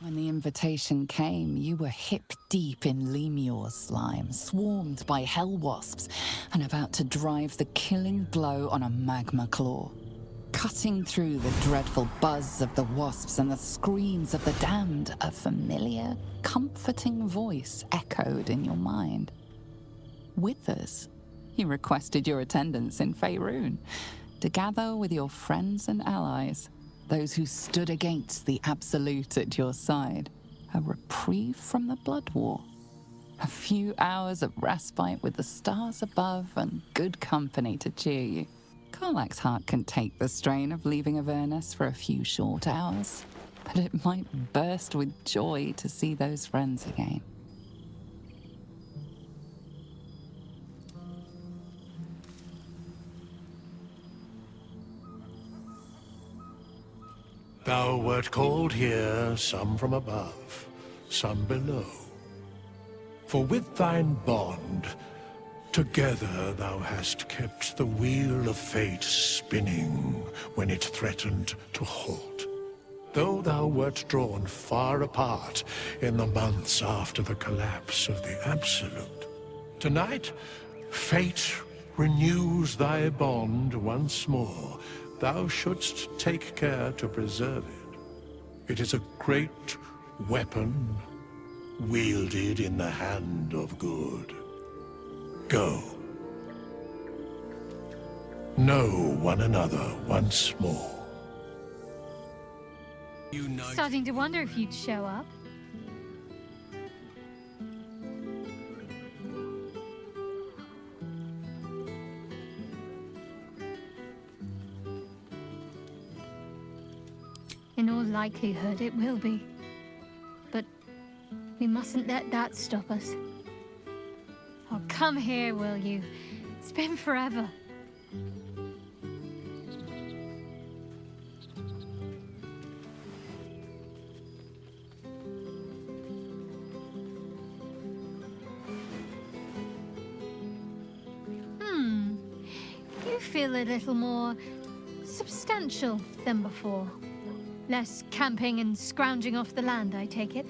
When the invitation came, you were hip-deep in Lemur's slime, swarmed by hell wasps, and about to drive the killing blow on a magma claw. Cutting through the dreadful buzz of the wasps and the screams of the damned, a familiar, comforting voice echoed in your mind. Withers, he requested your attendance in Faerun, to gather with your friends and allies, those who stood against the Absolute at your side, a reprieve from the Blood War. A few hours of respite with the stars above and good company to cheer you. Karlach's heart can take the strain of leaving Avernus for a few short hours, but it might burst with joy to see those friends again. Thou wert called here, some from above, some below. For with thine bond, together thou hast kept the wheel of fate spinning when it threatened to halt. Though thou wert drawn far apart in the months after the collapse of the Absolute, tonight, fate renews thy bond once more. Thou shouldst take care to preserve it. It is a great weapon, wielded in the hand of good. Go. Know one another once more. Starting to wonder if you'd show up. In all likelihood, it will be. But we mustn't let that stop us. Oh, come here, will you? It's been forever. You feel a little more substantial than before. Less camping and scrounging off the land, I take it?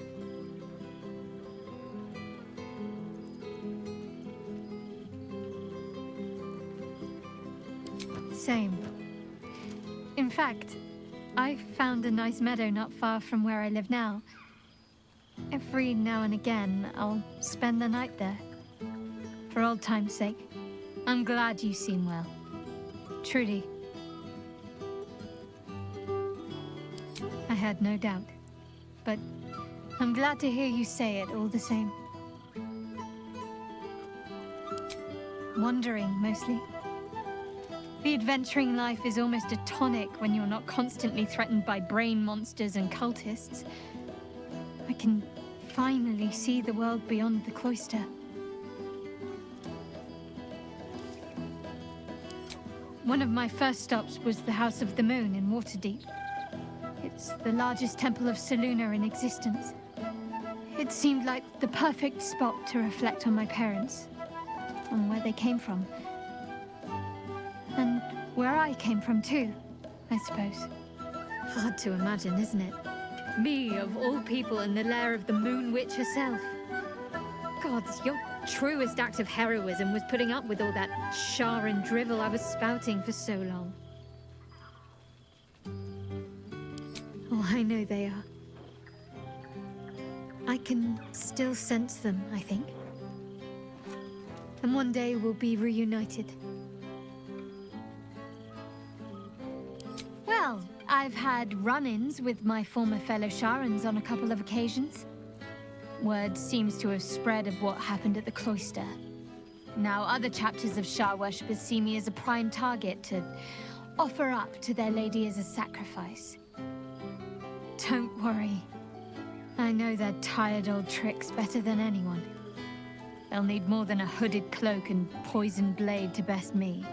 Same. In fact, I found a nice meadow not far from where I live now. Every now and again, I'll spend the night there. For old time's sake. I'm glad you seem well. Truly. I had no doubt. But I'm glad to hear you say it all the same. Wandering, mostly. The adventuring life is almost a tonic when you're not constantly threatened by brain monsters and cultists. I can finally see the world beyond the cloister. One of my first stops was the House of the Moon in Waterdeep. It's the largest temple of Selûne in existence. It seemed like the perfect spot to reflect on my parents, on where they came from. And where I came from too, I suppose. Hard to imagine, isn't it? Me, of all people, in the lair of the Moon Witch herself. Gods, your truest act of heroism was putting up with all that char and drivel I was spouting for so long. Oh, I know they are. I can still sense them, I think. And one day we'll be reunited. Well, I've had run-ins with my former fellow Sharans on a couple of occasions. Word seems to have spread of what happened at the cloister. Now other chapters of Shar worshippers see me as a prime target to offer up to their lady as a sacrifice. Don't worry. I know their tired old tricks better than anyone. They'll need more than a hooded cloak and poisoned blade to best me.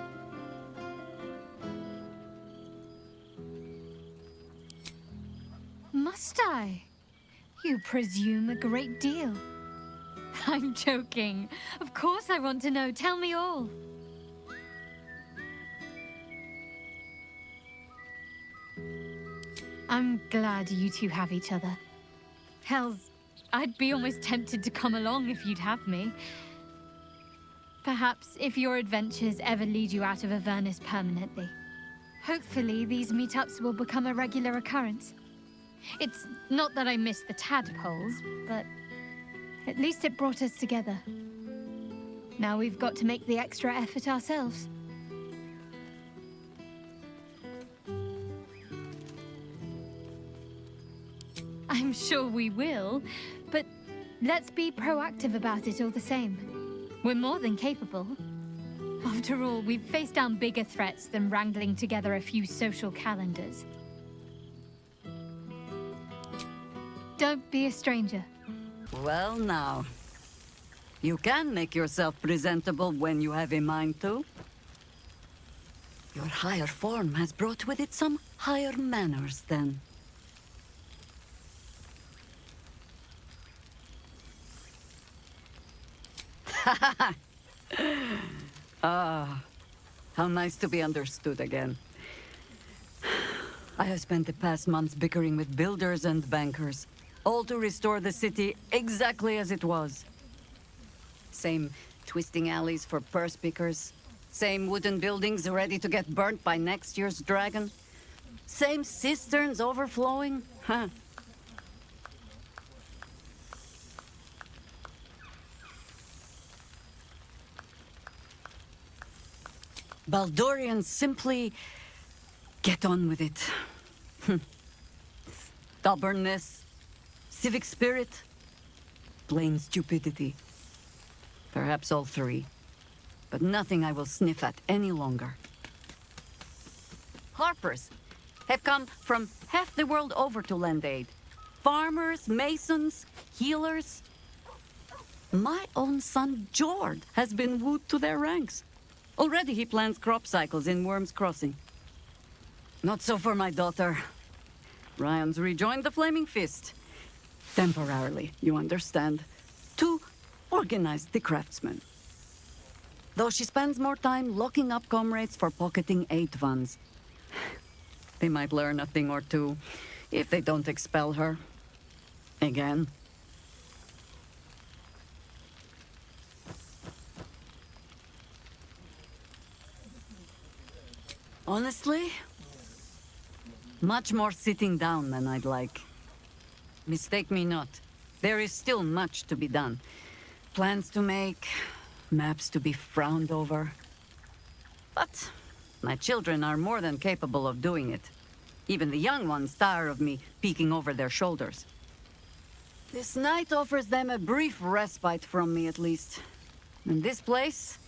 Must I? You presume a great deal. I'm joking. Of course I want to know. Tell me all. I'm glad you two have each other. Hells, I'd be almost tempted to come along if you'd have me. Perhaps if your adventures ever lead you out of Avernus permanently. Hopefully, these meetups will become a regular occurrence. It's not that I miss the tadpoles, but at least it brought us together. Now we've got to make the extra effort ourselves. I'm sure we will, but let's be proactive about it all the same. We're more than capable. After all, we've faced down bigger threats than wrangling together a few social calendars. Don't be a stranger. Well now, you can make yourself presentable when you have a mind to. Your higher form has brought with it some higher manners then. Ah, how nice to be understood again. I have spent the past months bickering with builders and bankers, all to restore the city exactly as it was. Same twisting alleys for purse pickers, same wooden buildings ready to get burnt by next year's dragon, same cisterns overflowing, huh? Baldurians simply get on with it. Stubbornness, civic spirit, plain stupidity. Perhaps all three, but nothing I will sniff at any longer. Harpers have come from half the world over to lend aid. Farmers, masons, healers. My own son, Jord, has been wooed to their ranks. Already he plans crop cycles in Worm's Crossing. Not so for my daughter. Ryan's rejoined the Flaming Fist. Temporarily, you understand. To organize the craftsmen. Though she spends more time locking up comrades for pocketing aid funds. They might learn a thing or two, if they don't expel her. Again. Honestly, much more sitting down than I'd like. Mistake me not, there is still much to be done. Plans to make, maps to be frowned over. But my children are more than capable of doing it. Even the young ones tire of me peeking over their shoulders. This night offers them a brief respite from me at least. And this place,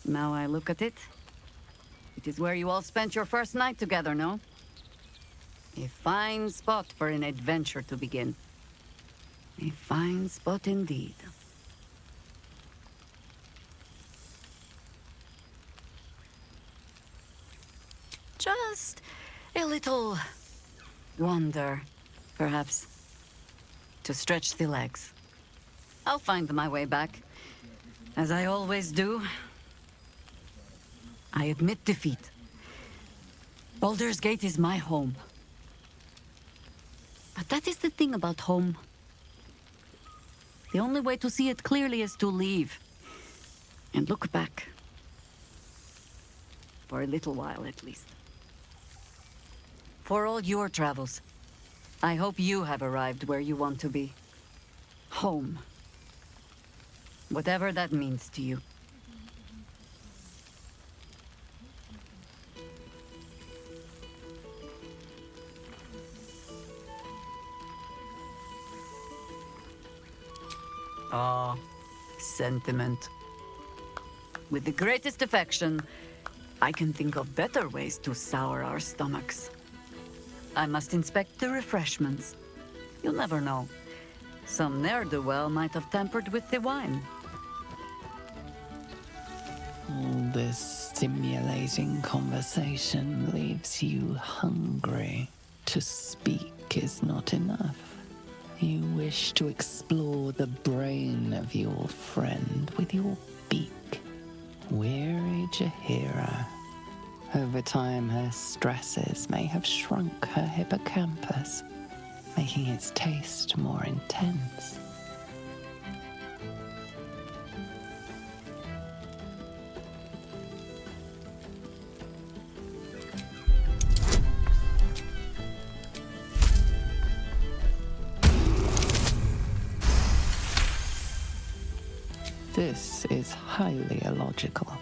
now I look at it, it is where you all spent your first night together, no? A fine spot for an adventure to begin. A fine spot indeed. Just a little wander, perhaps, to stretch the legs. I'll find my way back, as I always do. I admit defeat. Baldur's Gate is my home. But that is the thing about home. The only way to see it clearly is to leave. And look back. For a little while, at least. For all your travels, I hope you have arrived where you want to be. Home. Whatever that means to you. Ah, sentiment. With the greatest affection, I can think of better ways to sour our stomachs. I must inspect the refreshments. You'll never know. Some ne'er-do-well might have tampered with the wine. All this stimulating conversation leaves you hungry. To speak is not enough. You wish to explore the brain of your friend with your beak. Weary Jaheira. Over time, her stresses may have shrunk her hippocampus. making its taste more intense. This is highly illogical.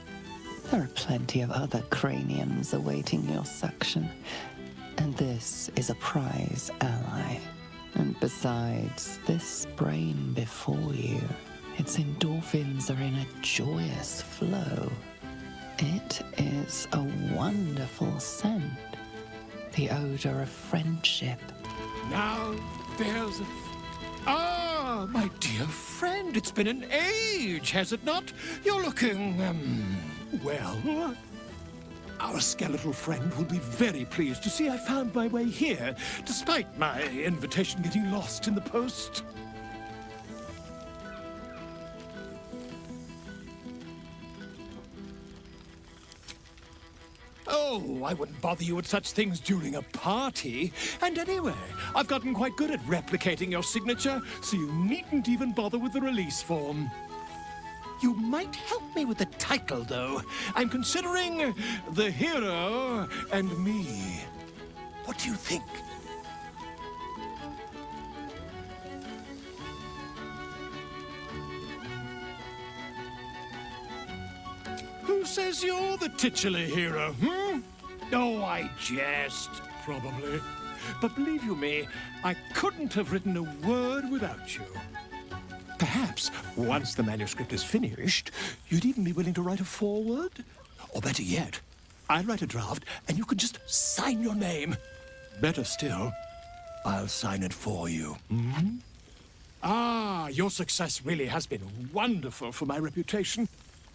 There are plenty of other craniums awaiting your suction, and this is a prize ally. And besides, this brain before you, its endorphins are in a joyous flow. It is a wonderful scent, the odor of friendship. Now there's a... Ah, my dear friend, it's been an age, has it not? You're looking, well... Our skeletal friend will be very pleased to see I found my way here, despite my invitation getting lost in the post. Oh, I wouldn't bother you with such things during a party. And anyway, I've gotten quite good at replicating your signature, so you needn't even bother with the release form. You might help me with the title, though. I'm considering The Hero and Me. What do you think? Who says you're the titular hero, Oh, I jest, probably. But believe you me, I couldn't have written a word without you. Perhaps, once the manuscript is finished, you'd even be willing to write a foreword? Or better yet, I'll write a draft and you can just sign your name. Better still, I'll sign it for you. Ah, your success really has been wonderful for my reputation.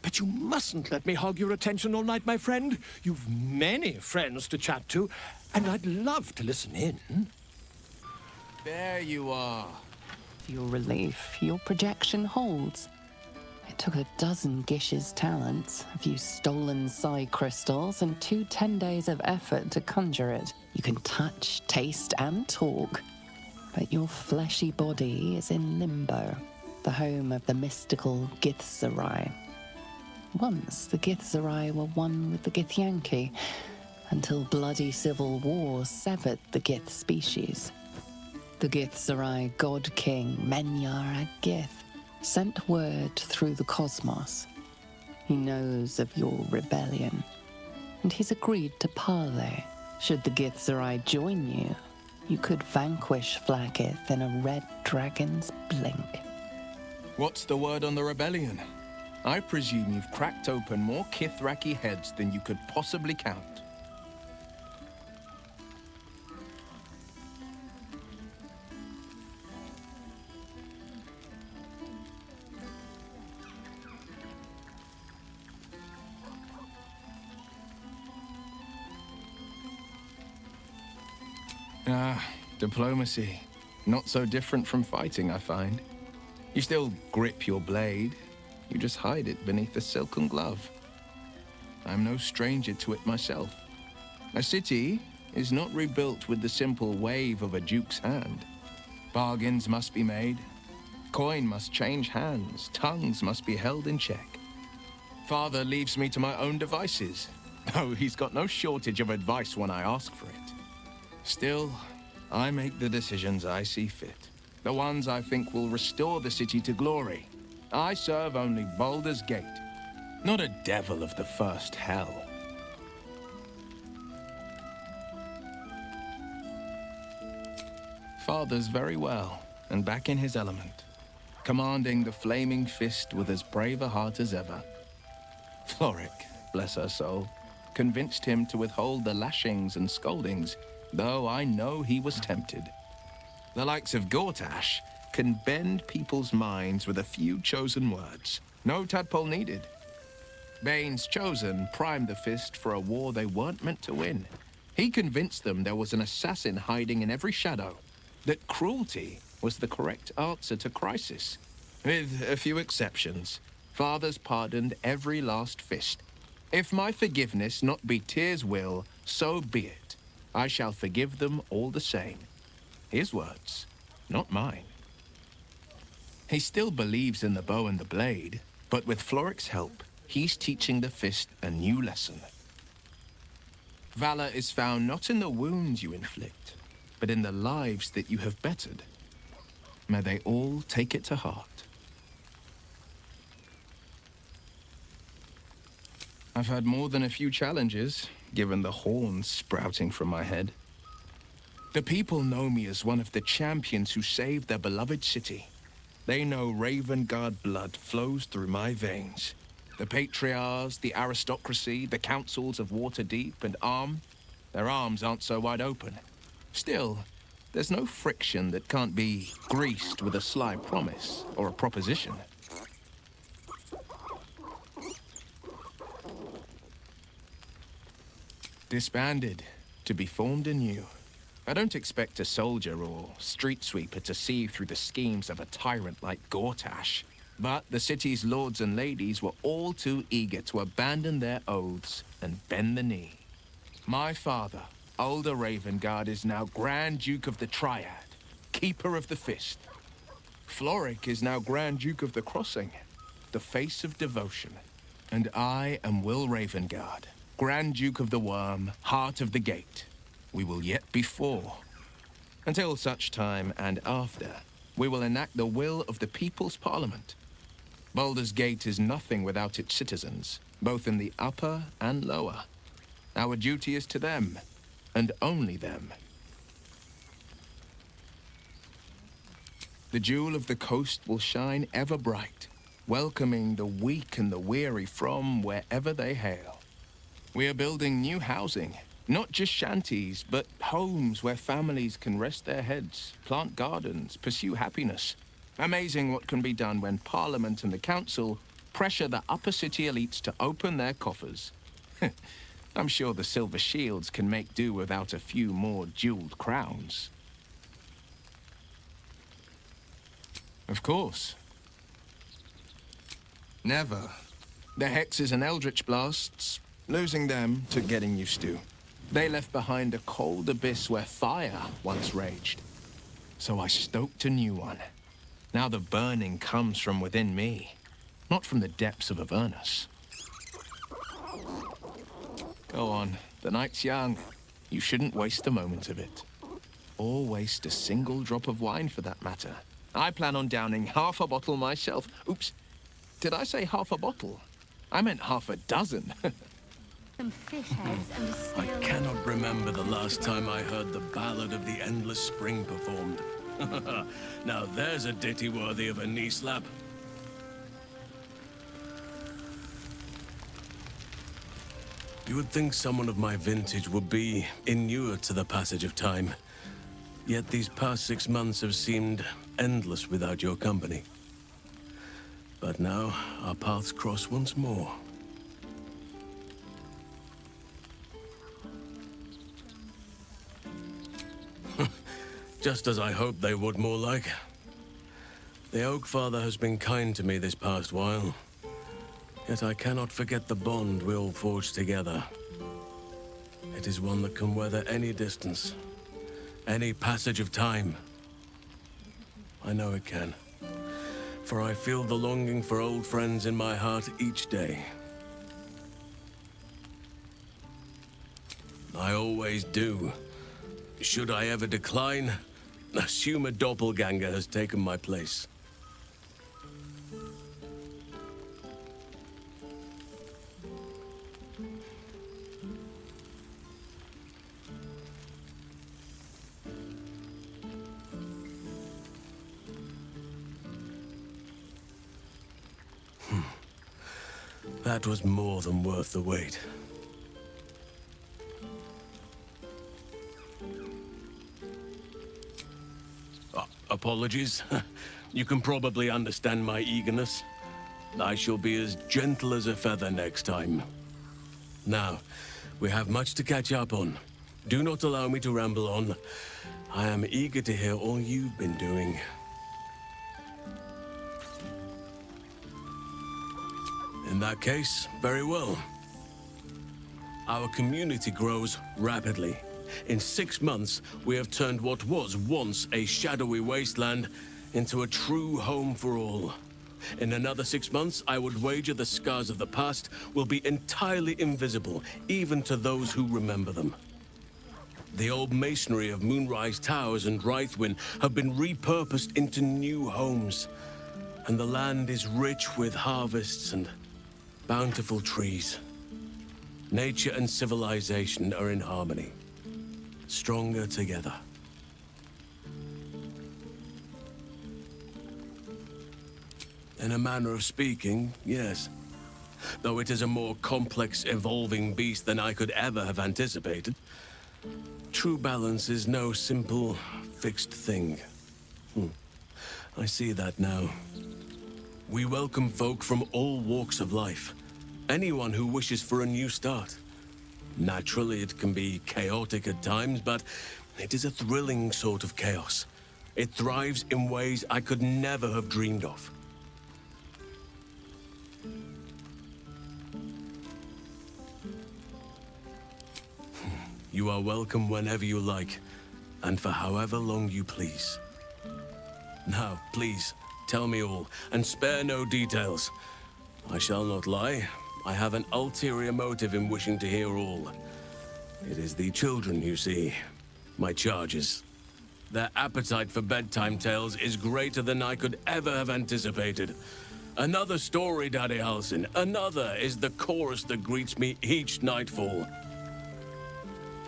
But you mustn't let me hog your attention all night, my friend. You've many friends to chat to, and I'd love to listen in. There you are. To your relief, your projection holds. It took 12 Gish's talents, a few stolen psi crystals, and 2 10 days of effort to conjure it. You can touch, taste, and talk. But your fleshy body is in limbo, the home of the mystical Githzerai. Once, the Githzerai were one with the Githyanki, until bloody civil war severed the Gith species. The Githzerai God King, Menyar Gith, sent word through the cosmos. He knows of your rebellion, and he's agreed to parley. Should the Githzerai join you, you could vanquish Flagith in a red dragon's blink. What's the word on the rebellion? I presume you've cracked open more Kithraki heads than you could possibly count. Diplomacy. Not so different from fighting, I find. You still grip your blade. You just hide it beneath a silken glove. I'm no stranger to it myself. A city is not rebuilt with the simple wave of a duke's hand. Bargains must be made. Coin must change hands. Tongues must be held in check. Father leaves me to my own devices. Oh, he's got no shortage of advice when I ask for it. Still, I make the decisions I see fit. The ones I think will restore the city to glory. I serve only Baldur's Gate, not a devil of the first hell. Father's very well, and back in his element, commanding the flaming fist with as brave a heart as ever. Floric, bless her soul, convinced him to withhold the lashings and scoldings, though I know he was tempted. The likes of Gortash can bend people's minds with a few chosen words. No tadpole needed. Bane's Chosen primed the fist for a war they weren't meant to win. He convinced them there was an assassin hiding in every shadow, that cruelty was the correct answer to crisis. With a few exceptions, Father's pardoned every last fist. If my forgiveness not be Tyr's will, so be it. I shall forgive them all the same. His words, not mine. He still believes in the bow and the blade, but with Floric's help, he's teaching the fist a new lesson. Valor is found not in the wounds you inflict, but in the lives that you have bettered. May they all take it to heart. I've had more than a few challenges, given the horns sprouting from my head. The people know me as one of the champions who saved their beloved city. They know Ravengard blood flows through my veins. The patriarchs, the aristocracy, the councils of Waterdeep and Arm, their arms aren't so wide open. Still, there's no friction that can't be greased with a sly promise or a proposition. Disbanded, to be formed anew. I don't expect a soldier or street sweeper to see through the schemes of a tyrant like Gortash. But the city's lords and ladies were all too eager to abandon their oaths and bend the knee. My father, Ulder Ravengard, is now Grand Duke of the Triad, Keeper of the Fist. Floric is now Grand Duke of the Crossing, the face of devotion. And I am Will Ravengard, Grand Duke of the Worm, Heart of the Gate. We will yet be four. Until such time and after, we will enact the will of the People's Parliament. Baldur's Gate is nothing without its citizens, both in the upper and lower. Our duty is to them, and only them. The jewel of the coast will shine ever bright, welcoming the weak and the weary from wherever they hail. We are building new housing, not just shanties, but homes where families can rest their heads, plant gardens, pursue happiness. Amazing what can be done when Parliament and the Council pressure the upper city elites to open their coffers. I'm sure the Silver Shields can make do without a few more jeweled crowns. Of course. Never. The hexes and eldritch blasts, losing them to getting used to. They left behind a cold abyss where fire once raged. So I stoked a new one. Now the burning comes from within me, not from the depths of Avernus. Go on, the night's young. You shouldn't waste a moment of it. Or waste a single drop of wine for that matter. I plan on downing half a bottle myself. Oops, did I say half a bottle? I meant half a dozen. Some fish heads and a I stale... cannot remember the last time I heard the Ballad of the Endless Spring performed. Now there's a ditty worthy of a knee slap. You would think someone of my vintage would be inured to the passage of time. Yet these past 6 months have seemed endless without your company. But now our paths cross once more. Just as I hoped they would, more like. The Oak Father has been kind to me this past while. Yet I cannot forget the bond we all forged together. It is one that can weather any distance, any passage of time. I know it can, for I feel the longing for old friends in my heart each day. I always do. Should I ever decline, assume a doppelganger has taken my place. That was more than worth the wait. Apologies. You can probably understand my eagerness. I shall be as gentle as a feather next time. Now, we have much to catch up on. Do not allow me to ramble on. I am eager to hear all you've been doing. In that case, very well. Our community grows rapidly. In 6 months, we have turned what was once a shadowy wasteland into a true home for all. In another 6 months, I would wager the scars of the past will be entirely invisible, even to those who remember them. The old masonry of Moonrise Towers and Rythwin have been repurposed into new homes, and the land is rich with harvests and bountiful trees. Nature and civilization are in harmony, stronger together. In a manner of speaking, yes. Though it is a more complex, evolving beast than I could ever have anticipated. True balance is no simple, fixed thing. I see that now. We welcome folk from all walks of life. Anyone who wishes for a new start. Naturally, it can be chaotic at times, but it is a thrilling sort of chaos. It thrives in ways I could never have dreamed of. You are welcome whenever you like, and for however long you please. Now, please, tell me all, and spare no details. I shall not lie. I have an ulterior motive in wishing to hear all. It is the children, you see, my charges. Their appetite for bedtime tales is greater than I could ever have anticipated. Another story, Daddy Halsin. Another is the chorus that greets me each nightfall.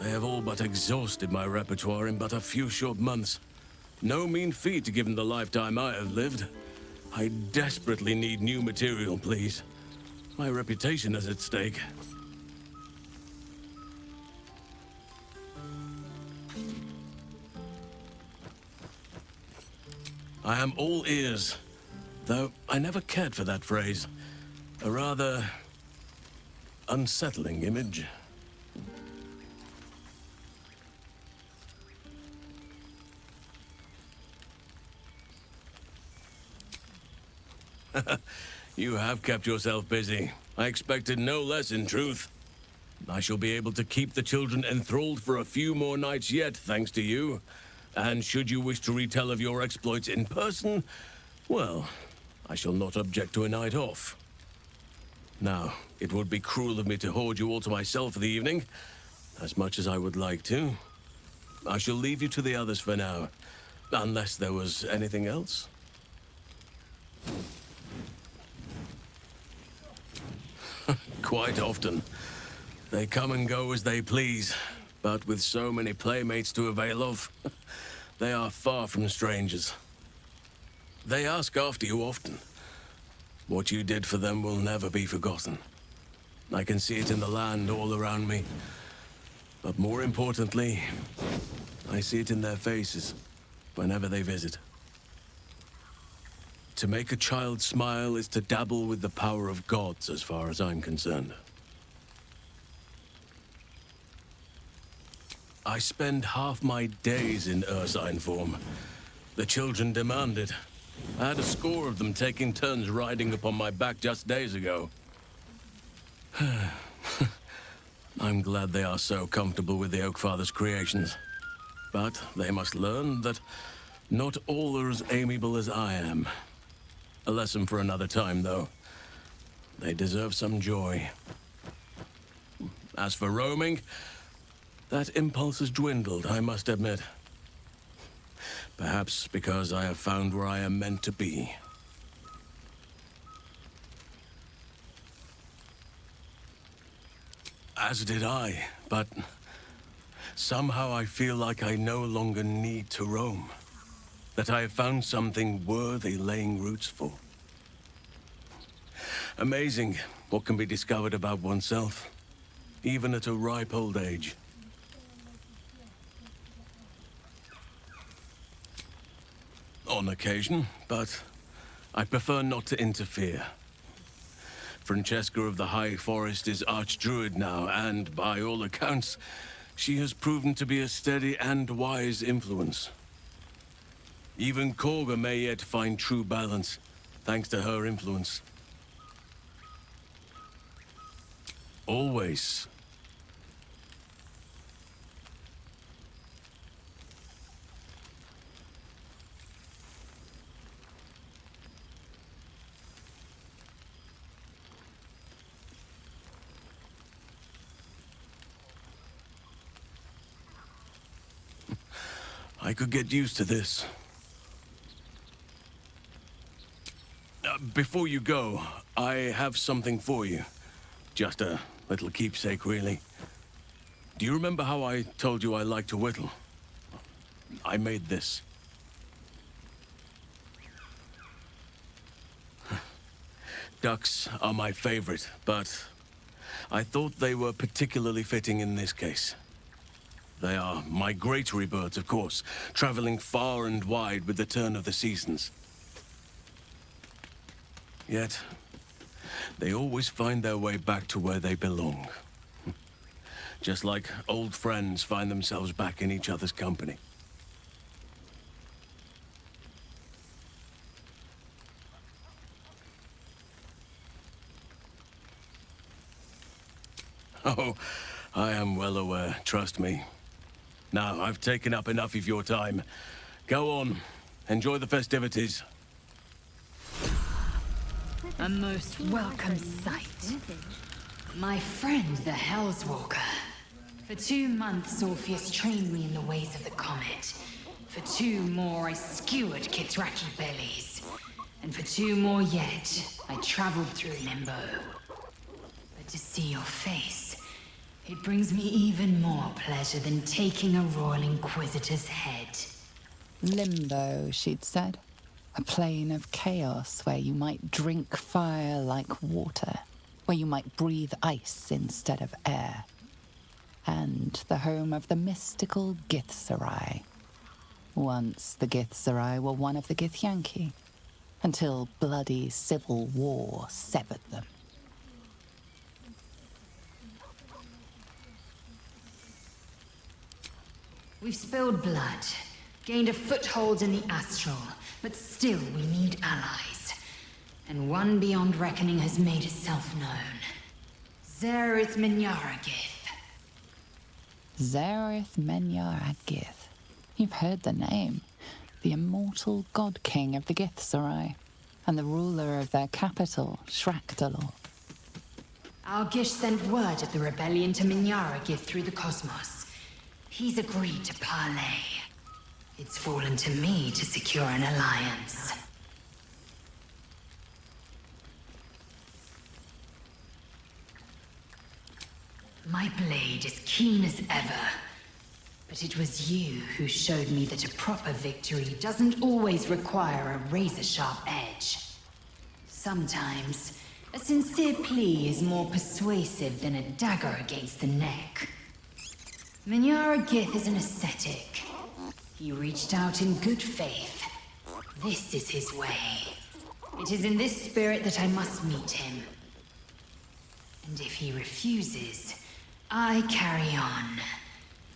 They have all but exhausted my repertoire in but a few short months. No mean feat given the lifetime I have lived. I desperately need new material, please. My reputation is at stake. I am all ears, though I never cared for that phrase. A rather unsettling image. You have kept yourself busy. I expected no less, in truth. I shall be able to keep the children enthralled for a few more nights yet, thanks to you. And should you wish to retell of your exploits in person, well, I shall not object to a night off. Now, it would be cruel of me to hoard you all to myself for the evening, as much as I would like to. I shall leave you to the others for now, unless there was anything else. Quite often. They come and go as they please, but with so many playmates to avail of, they are far from strangers. They ask after you often. What you did for them will never be forgotten. I can see it in the land all around me. But more importantly, I see it in their faces whenever they visit. To make a child smile is to dabble with the power of gods, as far as I'm concerned. I spend half my days in ursine form. The children demand it. I had a score of them taking turns riding upon my back just days ago. I'm glad they are so comfortable with the Oakfather's creations. But they must learn that not all are as amiable as I am. A lesson for another time, though. They deserve some joy. As for roaming, that impulse has dwindled, I must admit. Perhaps because I have found where I am meant to be. As did I, but somehow I feel like I no longer need to roam. That I have found something worthy laying roots for. Amazing what can be discovered about oneself, even at a ripe old age. On occasion, but I prefer not to interfere. Francesca of the High Forest is Archdruid now, and by all accounts, she has proven to be a steady and wise influence. Even Korga may yet find true balance, thanks to her influence. Always. I could get used to this. Before you go, I have something for you. Just a little keepsake, really. Do you remember how I told you I like to whittle? I made this. Ducks are my favorite, but I thought they were particularly fitting in this case. They are migratory birds, of course, traveling far and wide with the turn of the seasons. Yet, they always find their way back to where they belong. Just like old friends find themselves back in each other's company. Oh, I am well aware, trust me. Now, I've taken up enough of your time. Go on, enjoy the festivities. A most welcome sight. My friend, the Hellswalker. For 2 months, Orpheus trained me in the ways of the comet. For 2 more, I skewered Kithraki bellies. And for 2 more yet, I traveled through Limbo. But to see your face, it brings me even more pleasure than taking a Royal Inquisitor's head. Limbo, she'd said. A plane of chaos where you might drink fire like water, where you might breathe ice instead of air. And the home of the mystical Githzerai. Once the Githzerai were one of the Githyanki, until bloody civil war severed them. We've spilled blood, gained a foothold in the astral, but still we need allies. And one beyond reckoning has made itself known. Zerith Menyaragith. Zerith Menyaragith. You've heard the name. The immortal god king of the Githzerai, and the ruler of their capital, Shrakdalor. Our Gish sent word of the rebellion to Menyaragith through the cosmos. He's agreed to parley. It's fallen to me to secure an alliance. My blade is keen as ever. But it was you who showed me that a proper victory doesn't always require a razor-sharp edge. Sometimes, a sincere plea is more persuasive than a dagger against the neck. Menyaragith is an ascetic. He reached out in good faith. This is his way. It is in this spirit that I must meet him. And if he refuses, I carry on.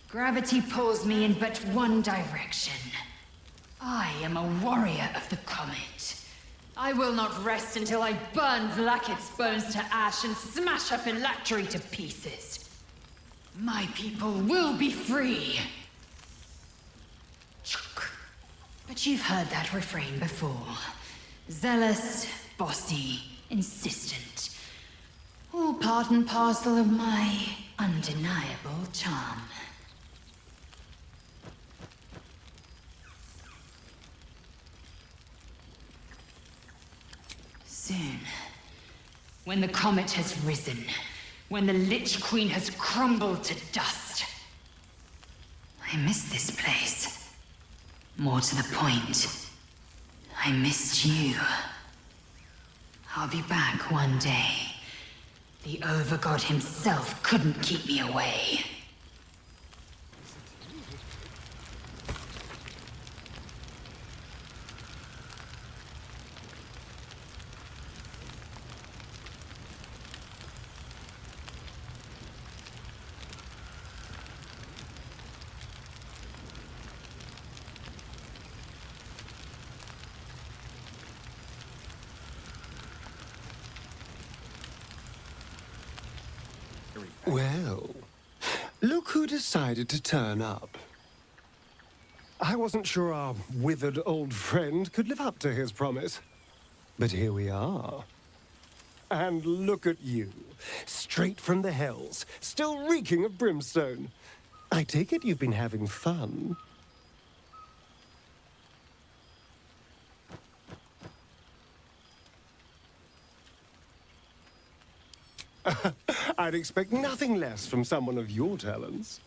Gravity pulls me in but one direction. I am a warrior of the comet. I will not rest until I burn Vlaakith's bones to ash and smash her phylactery to pieces. My people will be free. But you've heard that refrain before. Zealous, bossy, insistent. All part and parcel of my undeniable charm. Soon, when the comet has risen, when the Lich Queen has crumbled to dust, I miss this place. More to the point, I missed you. I'll be back one day. The Overgod himself couldn't keep me away. Well, look who decided to turn up. I wasn't sure our withered old friend could live up to his promise. But here we are. And look at you, straight from the hells, still reeking of brimstone. I take it you've been having fun. I'd expect nothing less from someone of your talents.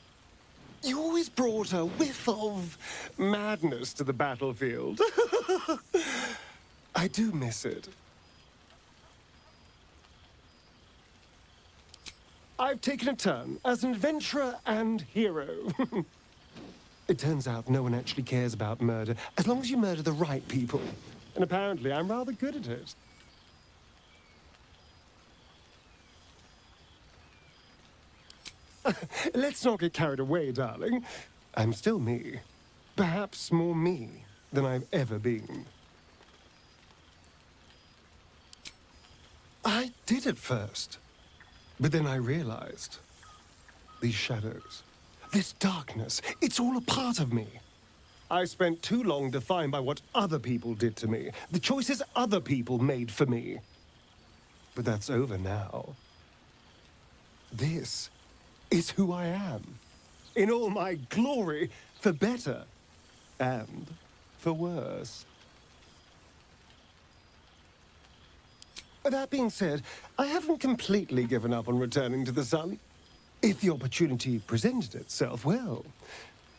You always brought a whiff of madness to the battlefield. I do miss it. I've taken a turn as an adventurer and hero. It turns out no one actually cares about murder, as long as you murder the right people. And apparently I'm rather good at it. Let's not get carried away, darling. I'm still me. Perhaps more me than I've ever been. I did at first. But then I realized, these shadows, this darkness, it's all a part of me. I spent too long defined by what other people did to me, the choices other people made for me. But that's over now. This is who I am, in all my glory, for better and for worse. That being said, I haven't completely given up on returning to the sun. If the opportunity presented itself, well,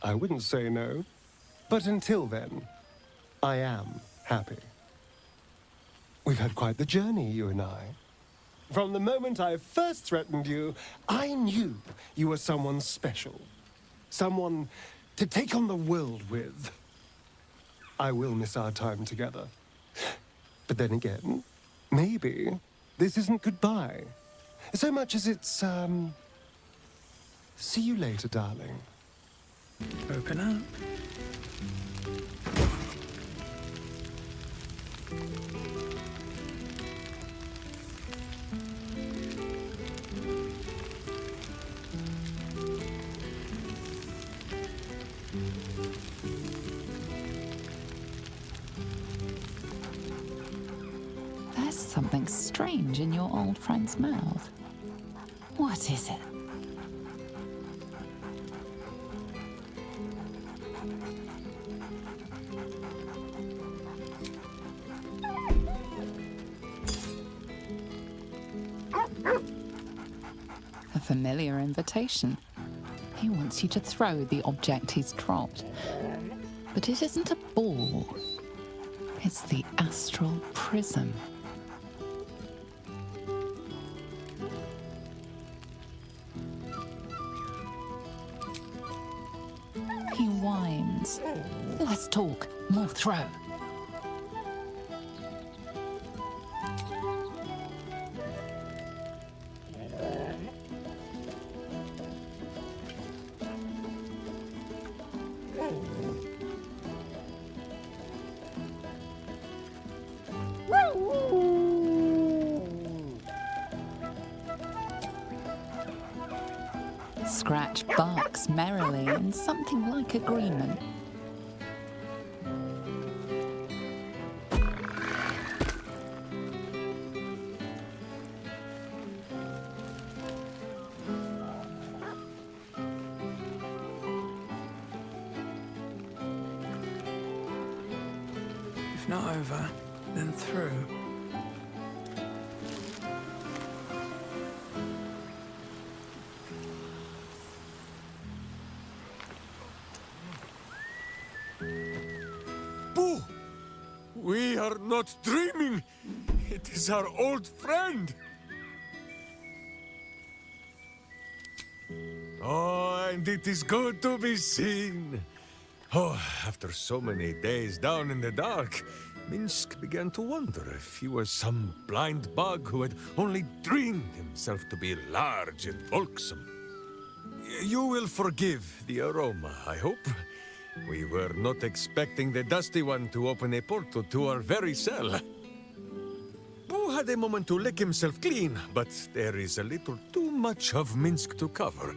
I wouldn't say no. But until then, I am happy. We've had quite the journey, you and I. From the moment I first threatened you, I knew you were someone special. Someone to take on the world with. I will miss our time together. But then again, maybe this isn't goodbye. So much as it's, see you later, darling. Open up. There's something strange in your old friend's mouth. What is it? A familiar invitation. He wants you to throw the object he's dropped. But it isn't a ball. It's the astral prism. He whines. Let's talk, more throw. Scratch barks merrily in something like agreement. If not over, then through. Boo! We are not dreaming! It is our old friend! Oh, and it is good to be seen. Oh, after so many days down in the dark, Minsk began to wonder if he was some blind bug who had only dreamed himself to be large and bulksome. You will forgive the aroma, I hope. We were not expecting the Dusty One to open a portal to our very cell. Boo had a moment to lick himself clean, but there is a little too much of Minsk to cover.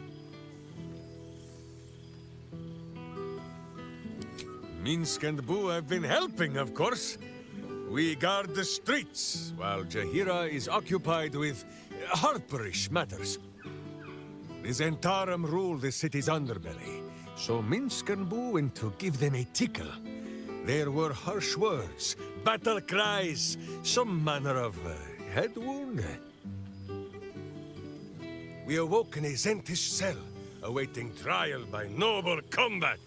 Minsk and Boo have been helping, of course. We guard the streets, while Jahira is occupied with harperish matters. The Zentarum rule the city's underbelly, so Minsk and Boo went to give them a tickle. There were harsh words, battle cries, some manner of head wound. we awoke in a Zentish cell, awaiting trial by noble combat.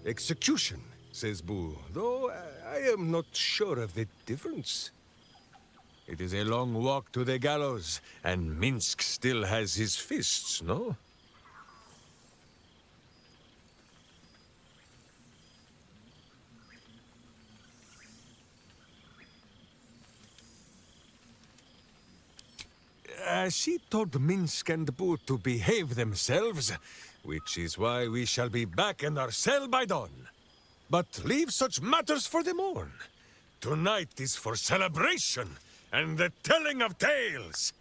Execution, says Boo, though I am not sure of the difference. It is a long walk to the gallows, and Minsk still has his fists, no? She told Minsk and Boo to behave themselves, which is why we shall be back in our cell by dawn. But leave such matters for the morn. Tonight is for celebration and the telling of tales.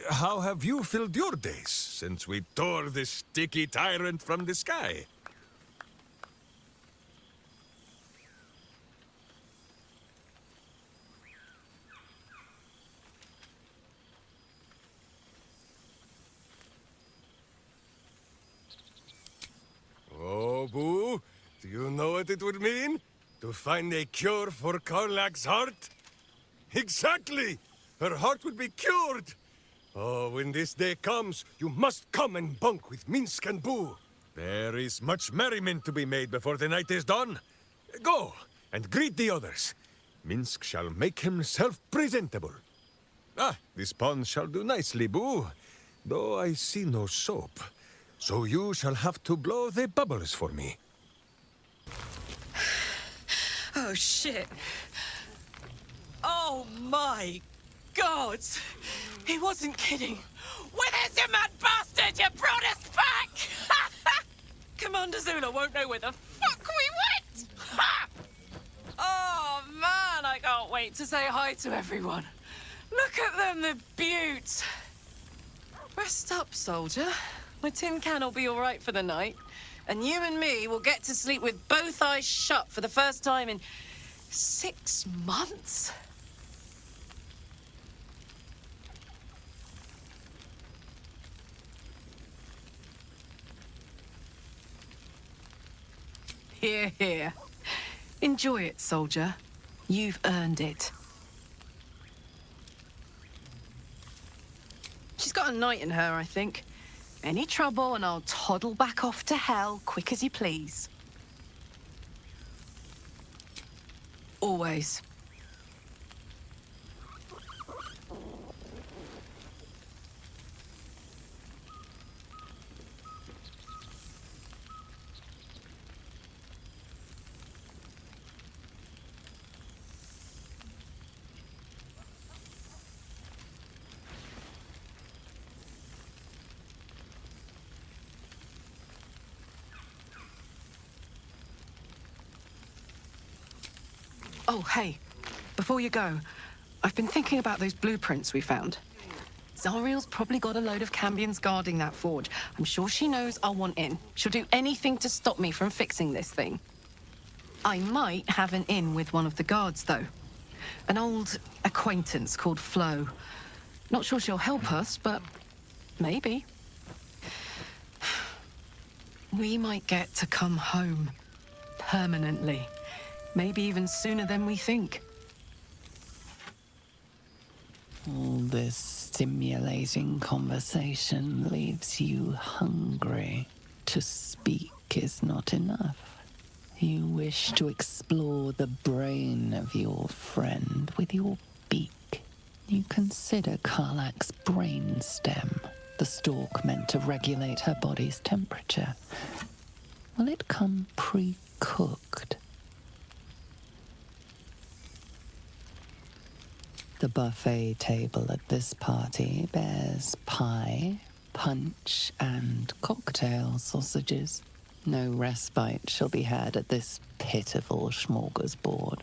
How have you filled your days since we tore this sticky tyrant from the sky? Oh, Boo, do you know what it would mean? To find a cure for Karlak's heart? Exactly! Her heart would be cured! Oh, when this day comes, you must come and bunk with Minsk and Boo. There is much merriment to be made before the night is done. Go, and greet the others. Minsk shall make himself presentable. Ah, this pond shall do nicely, Boo. Though I see no soap. So you shall have to blow the bubbles for me. Oh, shit. Oh, my God. He wasn't kidding. Where's the mad bastard? You brought us back! Commander Zula won't know where the fuck we went! Ha! Oh, man, I can't wait to say hi to everyone. Look at them, the beauts. Rest up, soldier. My tin can will be all right for the night. And you and me will get to sleep with both eyes shut for the first time in 6 months? Here, here. Enjoy it, soldier. You've earned it. She's got a knight in her, I think. Any trouble and I'll toddle back off to hell quick as you please. Always. Oh, hey, before you go, I've been thinking about those blueprints we found. Zariel's probably got a load of Cambions guarding that forge. I'm sure she knows I'll want in. She'll do anything to stop me from fixing this thing. I might have an in with one of the guards, though. An old acquaintance called Flo. Not sure she'll help us, but maybe. We might get to come home. Permanently. Maybe even sooner than we think. All this stimulating conversation leaves you hungry. To speak is not enough. You wish to explore the brain of your friend with your beak. You consider Karlak's brainstem, the stalk meant to regulate her body's temperature. Will it come pre-cooked? The buffet table at this party bears pie, punch, and cocktail sausages. No respite shall be had at this pitiful smorgasbord.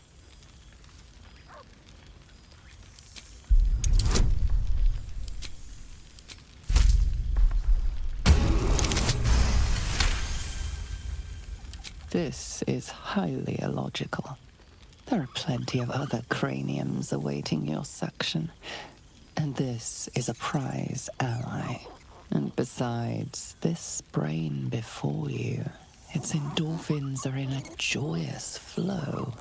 This is highly illogical. There are plenty of other craniums awaiting your suction. And this is a prize ally. And besides, this brain before you, its endorphins are in a joyous flow.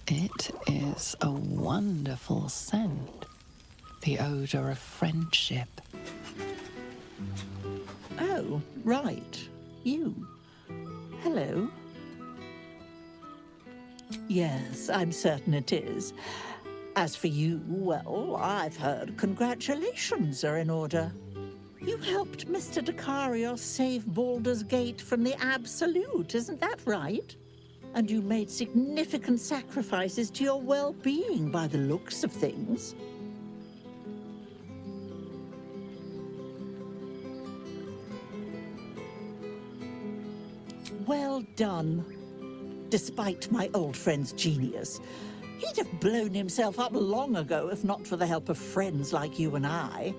It is a wonderful scent. The odor of friendship. Oh, right. You. Hello. Yes, I'm certain it is. As for you, well, I've heard congratulations are in order. You helped Mr. Dicarios save Baldur's Gate from the Absolute, isn't that right? And you made significant sacrifices to your well-being by the looks of things. Well done. Despite my old friend's genius, he'd have blown himself up long ago if not for the help of friends like you and I.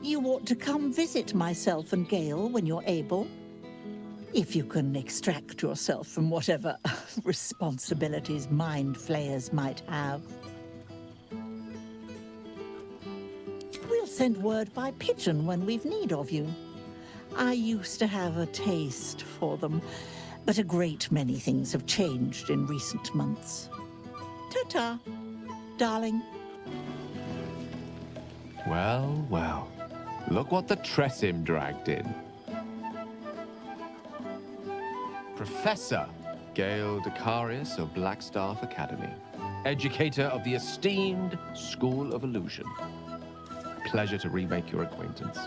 You ought to come visit myself and Gale when you're able. If you can extract yourself from whatever responsibilities mind flayers might have. We'll send word by pigeon when we've need of you. I used to have a taste for them, but a great many things have changed in recent months. Ta-ta, darling. Well, well. Look what the Tressim dragged in. Professor Gale Dicarios of Blackstaff Academy. Educator of the esteemed School of Illusion. Pleasure to remake your acquaintance.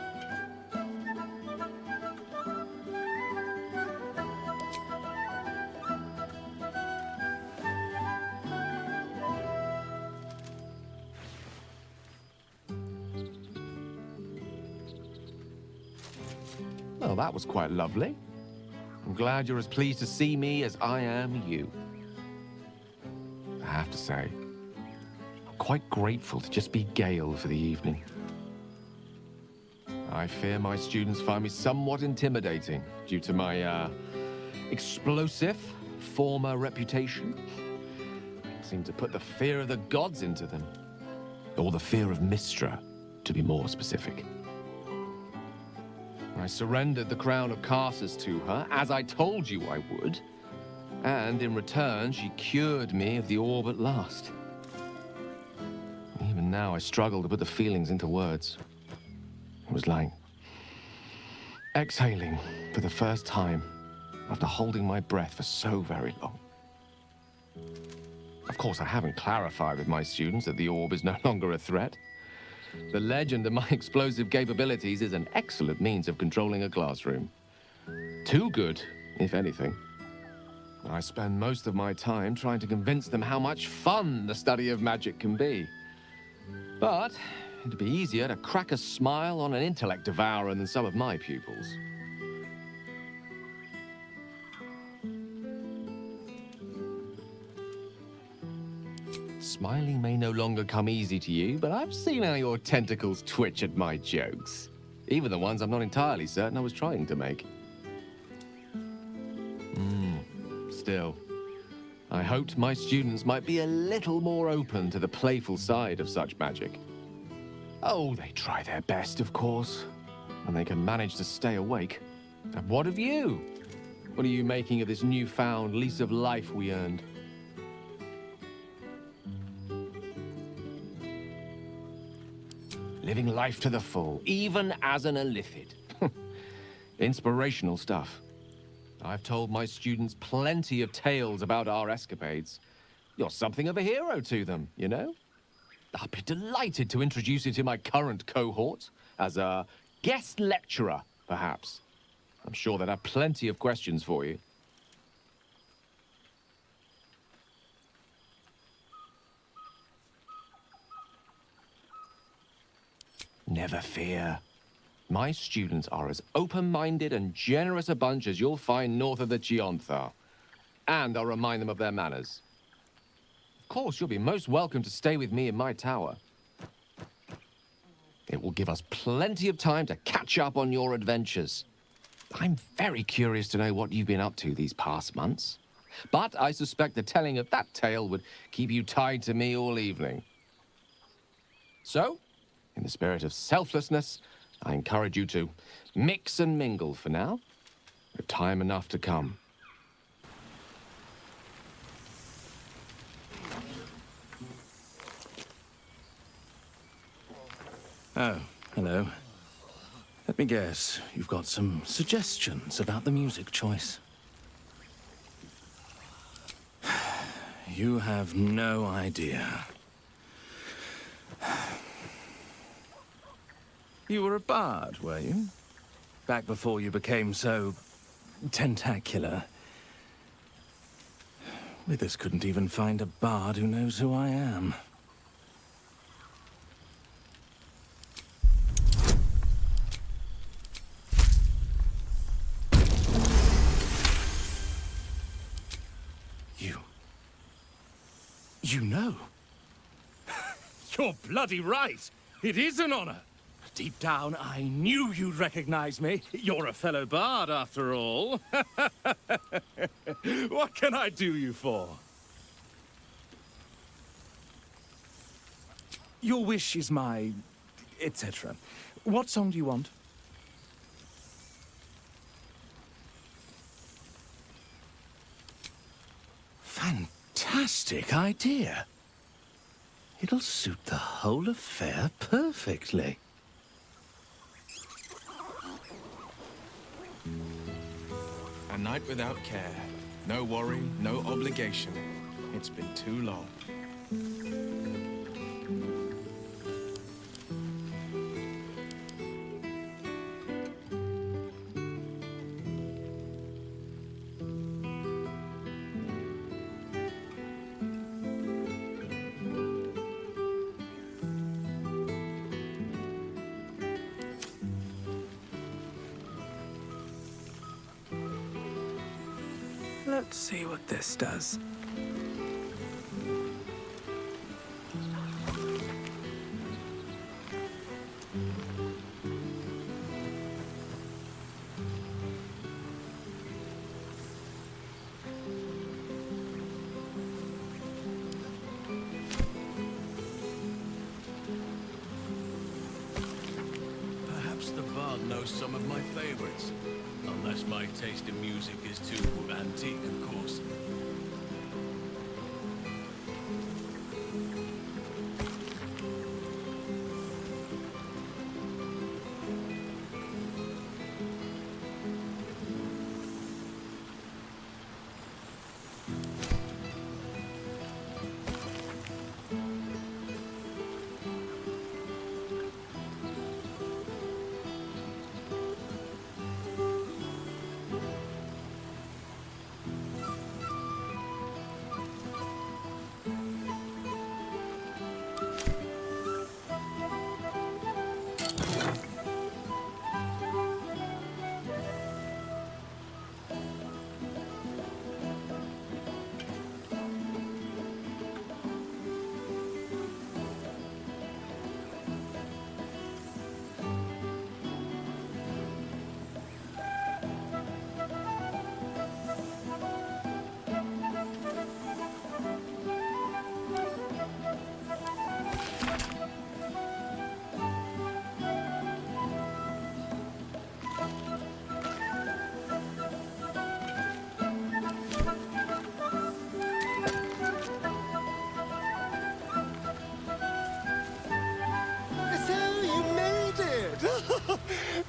Well, that was quite lovely. I'm glad you're as pleased to see me as I am you. I have to say, I'm quite grateful to just be Gale for the evening. I fear my students find me somewhat intimidating due to my, explosive former reputation. I seem to put the fear of the gods into them. Or the fear of Mystra, to be more specific. I surrendered the crown of Carsus to her, as I told you I would. And in return, she cured me of the orb at last. Even now, I struggle to put the feelings into words. It was like exhaling for the first time after holding my breath for so very long. Of course, I haven't clarified with my students that the orb is no longer a threat. The legend of my explosive capabilities is an excellent means of controlling a classroom. Too good, if anything. I spend most of my time trying to convince them how much fun the study of magic can be. But it'd be easier to crack a smile on an intellect devourer than some of my pupils. Smiling may no longer come easy to you, but I've seen how your tentacles twitch at my jokes. Even the ones I'm not entirely certain I was trying to make. Still, I hoped my students might be a little more open to the playful side of such magic. Oh, they try their best, of course, and they can manage to stay awake. And what of you? What are you making of this newfound lease of life we earned? Living life to the full, even as an illithid. Inspirational stuff. I've told my students plenty of tales about our escapades. You're something of a hero to them, you know? I'll be delighted to introduce you to my current cohort as a guest lecturer, perhaps. I'm sure they'd have plenty of questions for you. Never fear. My students are as open-minded and generous a bunch as you'll find north of the Chionthar. And I'll remind them of their manners. Of course, you'll be most welcome to stay with me in my tower. It will give us plenty of time to catch up on your adventures. I'm very curious to know what you've been up to these past months. But I suspect the telling of that tale would keep you tied to me all evening. So, in the spirit of selflessness, I encourage you to mix and mingle for now, with time enough to come. Oh, hello. Let me guess, you've got some suggestions about the music choice. You have no idea. You were a bard, were you? Back before you became so tentacular. Withers couldn't even find a bard who knows who I am. You know? You're bloody right. It is an honor. Deep down, I knew you'd recognize me. You're a fellow bard, after all. What can I do you for? Your wish is my... etc. What song do you want? Fantastic idea. It'll suit the whole affair perfectly. A night without care. No worry, no obligation. It's been too long. Let's see what this does. Perhaps the bard knows some of my favorites. Unless my taste in music is too antique, of course.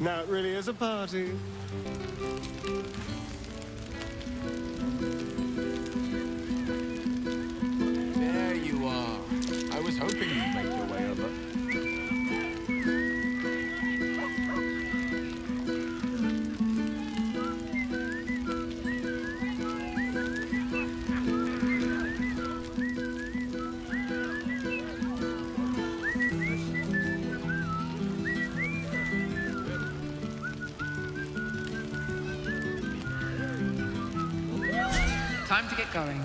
Now it really is a party. There you are. I was hoping you'd make your way over. Time to get going.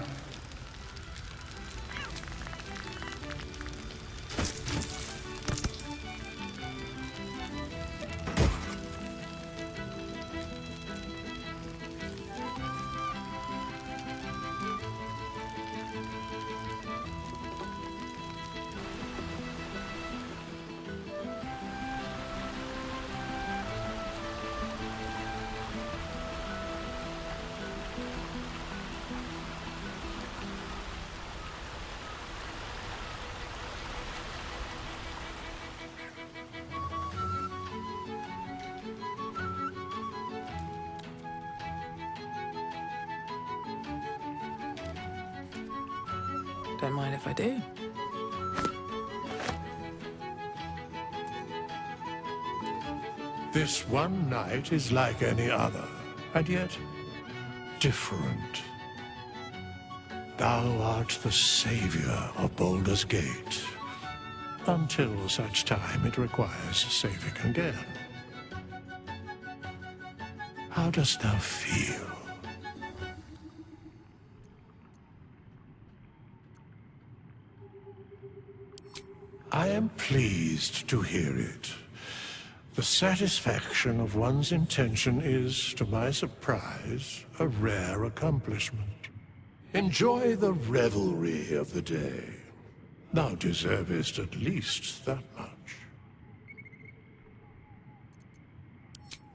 Don't mind if I do. This one night is like any other, and yet different. Thou art the savior of Baldur's Gate, until such time it requires saving again. How dost thou feel? I am pleased to hear it. The satisfaction of one's intention is, to my surprise, a rare accomplishment. Enjoy the revelry of the day. Thou deservest at least that much.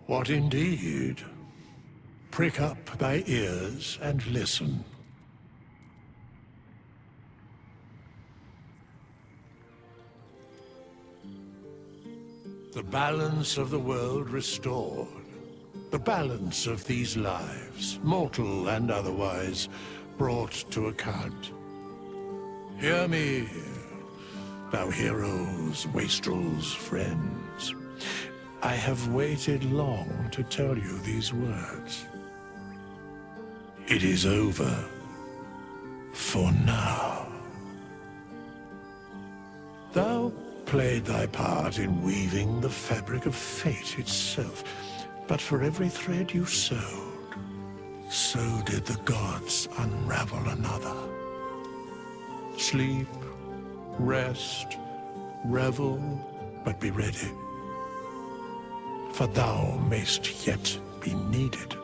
What indeed? Prick up thy ears and listen. The balance of the world restored. The balance of these lives, mortal and otherwise, brought to account. Hear me, thou heroes, wastrels, friends. I have waited long to tell you these words. It is over. For now. Thou played thy part in weaving the fabric of fate itself, but for every thread you sewed, so did the gods unravel another. Sleep, rest, revel, but be ready, for thou mayst yet be needed.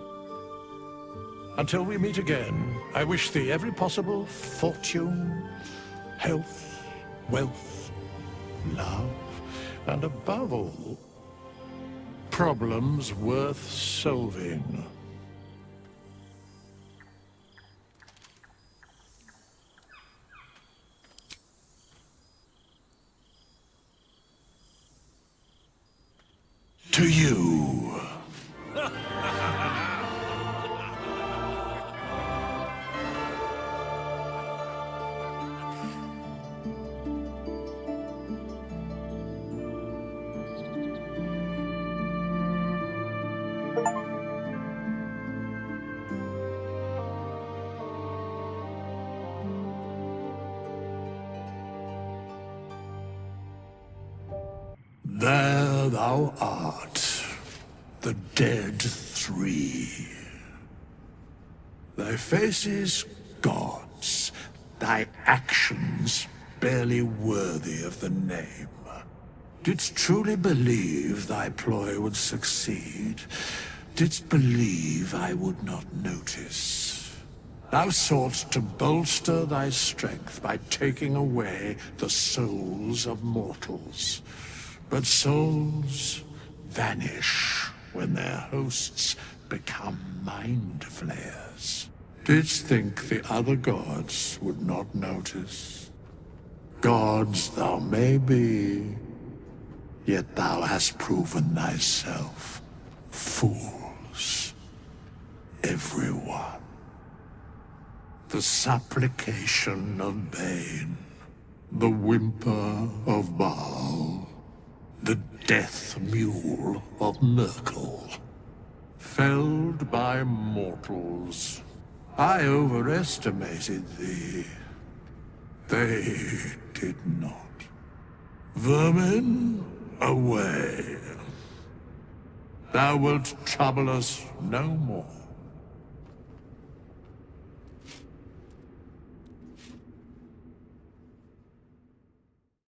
Until we meet again, I wish thee every possible fortune, health, wealth, love, and above all, problems worth solving. To you. There thou art, the dead three. Thy faces gods, thy actions barely worthy of the name. Didst truly believe thy ploy would succeed? Didst believe I would not notice? Thou soughtst to bolster thy strength by taking away the souls of mortals. But souls vanish when their hosts become mind flayers. Didst think the other gods would not notice? Gods thou may be, yet thou hast proven thyself fools. Everyone. The supplication of Bane, the whimper of Baal, the death mule of Merkel. Felled by mortals. I overestimated thee. They did not. Vermin, away. Thou wilt trouble us no more.